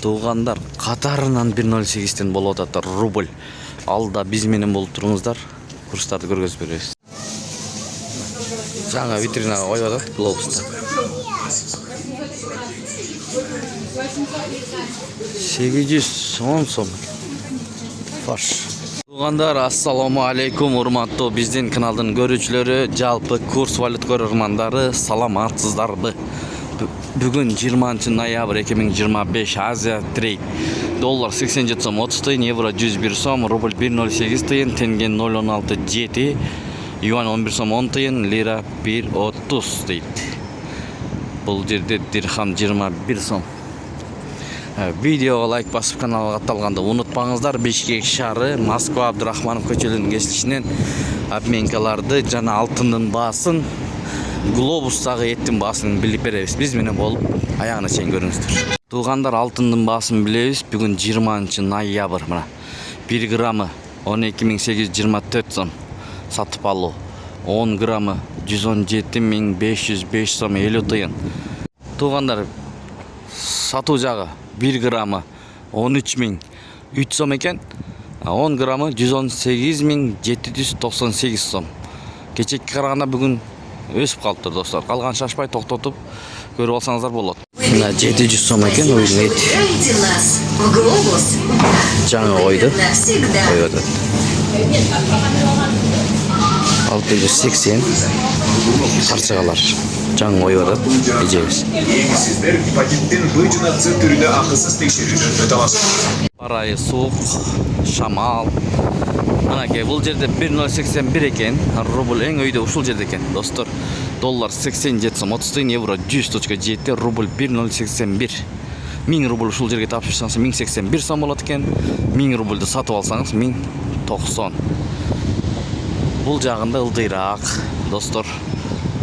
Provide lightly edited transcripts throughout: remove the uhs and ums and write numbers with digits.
Туугандар катарынан 1.08-тен болуп атат рубль. Алда биз менен болуп туруңуздар. Курстарды көргөзүп беребиз. Жаңа витринага коюп атат глобуста. 810 сом. Фарш. Туугандар, ассаламу алейкум, урматтуу биздин каналдын көрүүчүлөрү, жалпы курс валют көрөрмандары, саламатсыздарбы? Бүгүн 20 ноябрь 2025 Азия трейд. Доллар 87 сом 30 тыйын, евро 101 сом, рубль 1.08 тыйын, тенге 0.16 юань 11 сом 10 тыйын, лира 1.30 дейт. Бул жерде дирхам 21 сом. Видеого лайк басып каналга катталганды унутпаңыздар. Бишкек шаары, Москва Абдурахманов көчөлүнүн кесилишинен обменкаларды жана алтындын баасын, глобустагы эттин баасын билип беребиз. Биз менен болуп аягына чейин көрүңүздөр. Туугандар, алтындын баасын билебиз. Бүгүн 20 ноябрь. Мына 1 граммы 12824 сом сатып алуу. 10 граммы 117505 сом 50 тыйын. Туугандар, сатуу жагы 1 граммы 13003 сом экен. 10 граммы 118798 сом. Кечекке караганда бүгүн өсүп калыптыр достор. Калган шашпай токтотуп көрүп алсаңыздар болот. Мына 700 сом экен уйдун эти. Жаңы койду. Коюп атат. 680 карчыгалар. Жаңы коюп атат. Эжебиз. Сиздер пакеттен быжын акция түрүнө акысыз текшерүүдөн өтө аласыз. Парайы суук, шамал. Анакей, бул жерде 1.81 экен, рубль эң өйдө ушул жерде экен, достор. Доллар 87 сом 30 тыйын, евро 100.7, рубль 1.81. 1000 рубль ушул жерге тапшырсаңыз 1081 сом болот экен. 1000 рубльды сатып алсаңыз 1090. Бул жагында ылдыйраак, достор.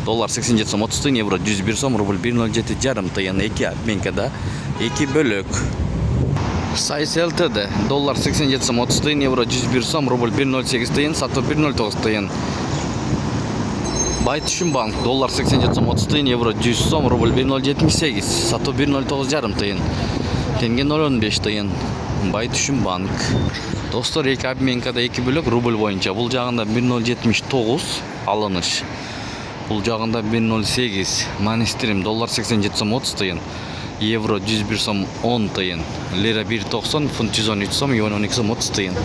Доллар 87 сом 30 тыйын, евро 101 сом, рубль 1.07 жарым тыйын, эки обменкада, эки бөлөк. Сайыс ЛТД, доллар 87 сом 30 тыйын, евро 101 сом, рубль 1.08 тыйын, сатуу 1.09 тыйын. Байтүшүн банк, доллар 87 сом 30 тыйын, евро 100 сом, рубль 1.78, сатуу 1.09 жарым тыйын, тенге 0.15 тыйын. Байтүшүн банк. Достор, эки обменкада эки бөлөк рубль боюнча. Бул жагында 1.79 алыныш. Бул жагында 1.08 манистрим, доллар 87 сом 30 тыйын. Евро 101 сом 10 тыйын, лира 1.90, фунт 113 сом, юань 12 сом 30 тыйын.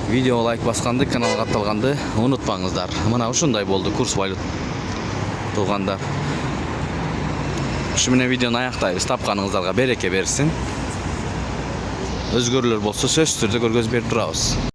Видео лайк басканды, каналга катталганды унутпаңыздар. Мына ушундай болду курс валют. Туугандар, ушу менен видеону аяктайбыз. Тапканыңыздарга береке берсин. Өзгөрүүлөр болсо сөзсүз түрдө көргөзүп берип турабыз.